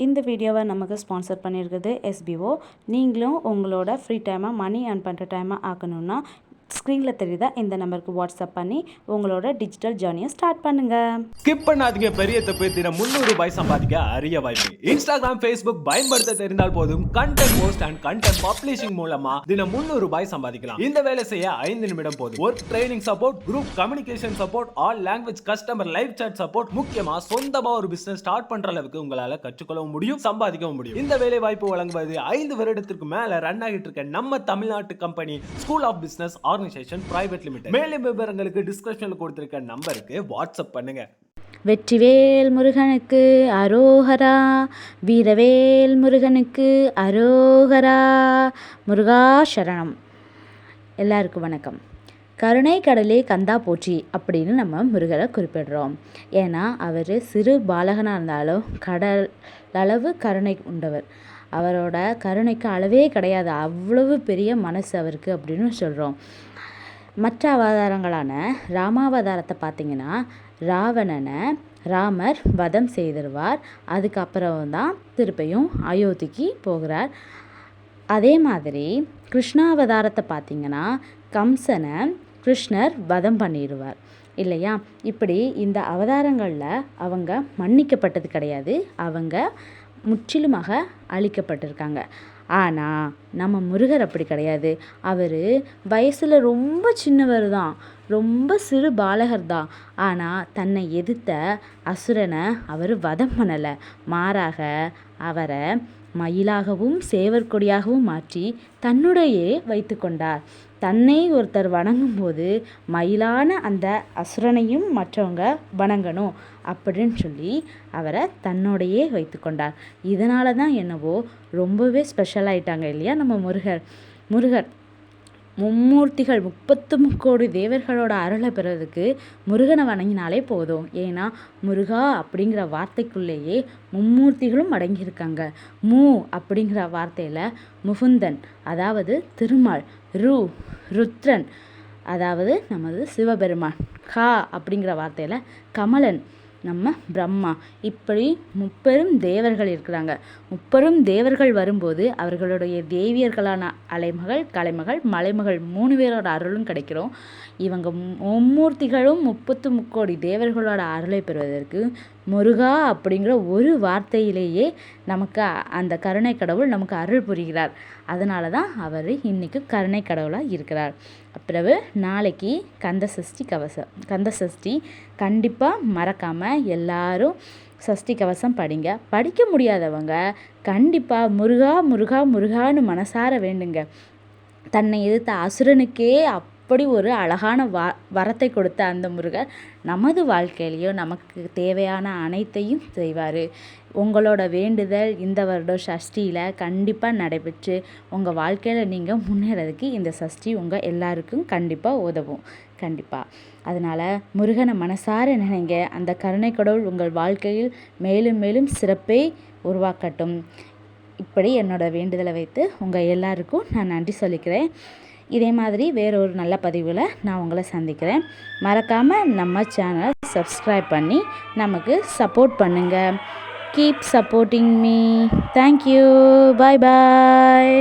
இந்த வீடியோவை நமக்கு ஸ்பான்சர் பண்ணியிருக்குது எஸ்பிஓ. நீங்களும் உங்களோட ஃப்ரீ டைமாக மணி ஏர்ன் பண்ணுற டைமாக ஆக்கணும்னா ஸ்க்ரீனில் தெரியுதா இந்த நம்பருக்கு வாட்ஸ்அப் பண்ணி உங்களோட டிஜிட்டல் ஜேர்னியை ஸ்டார்ட் பண்ணுங்கள். ஸ்கிப் பண்ணாதீங்க. பெரிய தப்பு. தினம் 300 ரூபாய் சம்பாதிக்க அரிய வாய்ப்பு. இன்ஸ்டாகிராம், ஃபேஸ்புக் பயன்படுத்த தெரிந்தால் போதும். Content post and content publishing மூலமா தினம் 300 ரூபாய் சம்பாதிக்கலாம். இந்த வேலை செய்ய 5 நிமிடம் போதும். Work training support, group communication support, all language customer live chat support, முக்கியமா சொந்தமா ஒரு பிசினஸ் ஸ்டார்ட் பண்ற அளவுக்கு உங்களால கற்றுக்கொள்ளவும் முடியும், சம்பாதிக்கவும் முடியும். இந்த வேலை வாய்ப்பு வழங்குவது 5 வருடத்திற்கு மேல ரன் ஆகிட்டு இருக்க நம்ம தமிழ்நாட்டு company school of business organisation private limited. மேலும் விவரங்களுக்கு டிஸ்கிரிப்ஷன்ல கொடுத்திருக்க நம்பருக்கு வாட்ஸ்அப் பண்ணுங்க. வெற்றிவேல் முருகனுக்கு அரோகரா, வீரவேல் முருகனுக்கு அரோகரா, முருகா சரணம். எல்லாருக்கும் வணக்கம். கருணை கடலே கந்தா போற்றி அப்படின்னு நம்ம முருகரை குறிப்பிடுறோம். ஏன்னா அவர் சிறு பாலகனாக இருந்தாலும் கடல் அளவு கருணை உண்டவர். அவரோட கருணைக்கு அளவே கிடையாது, அவ்வளவு பெரிய மனசு அவருக்கு அப்படின்னு சொல்கிறோம். மற்ற அவதாரங்களான ராமாவதாரத்தை பார்த்திங்கன்னா ராவணனை ராமர் வதம் செய்திருவார். அதுக்கப்புறம் தான் திருப்பியும் அயோத்திக்கு போகிறார். அதே மாதிரி கிருஷ்ணாவதாரத்தை பார்த்திங்கன்னா கம்சனை கிருஷ்ணர் வதம் பண்ணிடுவார் இல்லையா. இப்படி இந்த அவதாரங்களில் அவங்க மன்னிக்கப்பட்டது கிடையாது, அவங்க முற்றிலுமாக அழிக்கப்பட்டிருக்காங்க. ஆனால் நம்ம முருகர் அப்படி கிடையாது. அவர் வயசில் ரொம்ப சின்னவர் தான், ரொம்ப சிறு பாலகர் தான். ஆனால் தன்னை எதிர்த்த அசுரனை அவர் வதம் பண்ணலை. மாறாக அவரை மயிலாகவும் சேவற்கொடியாகவும் மாற்றி தன்னுடையே வைத்து கொண்டார். தன்னை ஒருத்தர் வணங்கும் போது மயிலான அந்த அசுரனையும் மற்றவங்க வணங்கணும் அப்படின்னு சொல்லி அவரை தன்னோடையே வைத்து கொண்டார். இதனால தான் என்னவோ ரொம்பவே ஸ்பெஷல் ஆயிட்டாங்க இல்லையா நம்ம முருகர். மும்மூர்த்திகள் 33 கோடி தேவர்களோட அருளை பெறதுக்கு முருகனை வணங்கினாலே போதும். ஏன்னா முருகா அப்படிங்கிற வார்த்தைக்குள்ளேயே மும்மூர்த்திகளும் அடங்கியிருக்காங்க. அப்படிங்கிற வார்த்தையில் முகுந்தன் அதாவது திருமால், ருத்ரன் அதாவது நமது சிவபெருமான், அப்படிங்கிற வார்த்தையில் கமலன் நம்ம பிரம்மா, இப்படி 30 தேவர்கள் இருக்கிறாங்க. 30 தேவர்கள் வரும்போது அவர்களுடைய தேவியர்களான அலைமகள், கலைமகள், மலைமகள் 3 பேரோட அருளும் கிடைக்கிறோம். இவங்க மும்மூர்த்திகளும் 33 கோடி தேவர்களோட அருளை பெறுவதற்கு முருகா அப்படிங்கிற ஒரு வார்த்தையிலேயே நமக்கு அந்த கருணை கடவுள் நமக்கு அருள் புரிகிறார். அதனால தான் அவர் இன்னைக்கு கருணை கடவுளாக இருக்கிறார். பிறகு நாளைக்கு கந்த சஷ்டி கண்டிப்பாக மறக்காமல் எல்லாரும் சஷ்டி கவசம் படிங்க. படிக்க முடியாதவங்க கண்டிப்பாக முருகா முருகா முருகான்னு மனசார வேண்டுங்க. தன்னை எதிர்த்த அசுரனுக்கே அப்படி ஒரு அழகான வரத்தை கொடுத்த அந்த முருகர் நமது வாழ்க்கையிலையும் நமக்கு தேவையான அனைத்தையும் செய்வார். உங்களோட வேண்டுதல் இந்த வருடம் சஷ்டியில் கண்டிப்பாக நடைபெற்று உங்கள் வாழ்க்கையில் நீங்கள் முன்னேறதுக்கு இந்த சஷ்டி உங்கள் எல்லாருக்கும் கண்டிப்பாக உதவும். கண்டிப்பாக அதனால் முருகனை மனசார நினைங்க. அந்த கருணை கடவுள் உங்கள் வாழ்க்கையில் மேலும் மேலும் சிறப்பை உருவாக்கட்டும். இப்படி என்னோட வேண்டுதலை வைத்து உங்கள் எல்லாருக்கும் நான் நன்றி சொல்லிக்கிறேன். இதே மாதிரி வேறொரு நல்ல பதிவில் நான் உங்களை சந்திக்கிறேன். மறக்காமல் நம்ம சேனலை சப்ஸ்கிரைப் பண்ணி நமக்கு சப்போர்ட் பண்ணுங்கள். Keep supporting me. தேங்க்யூ. பாய் பாய்.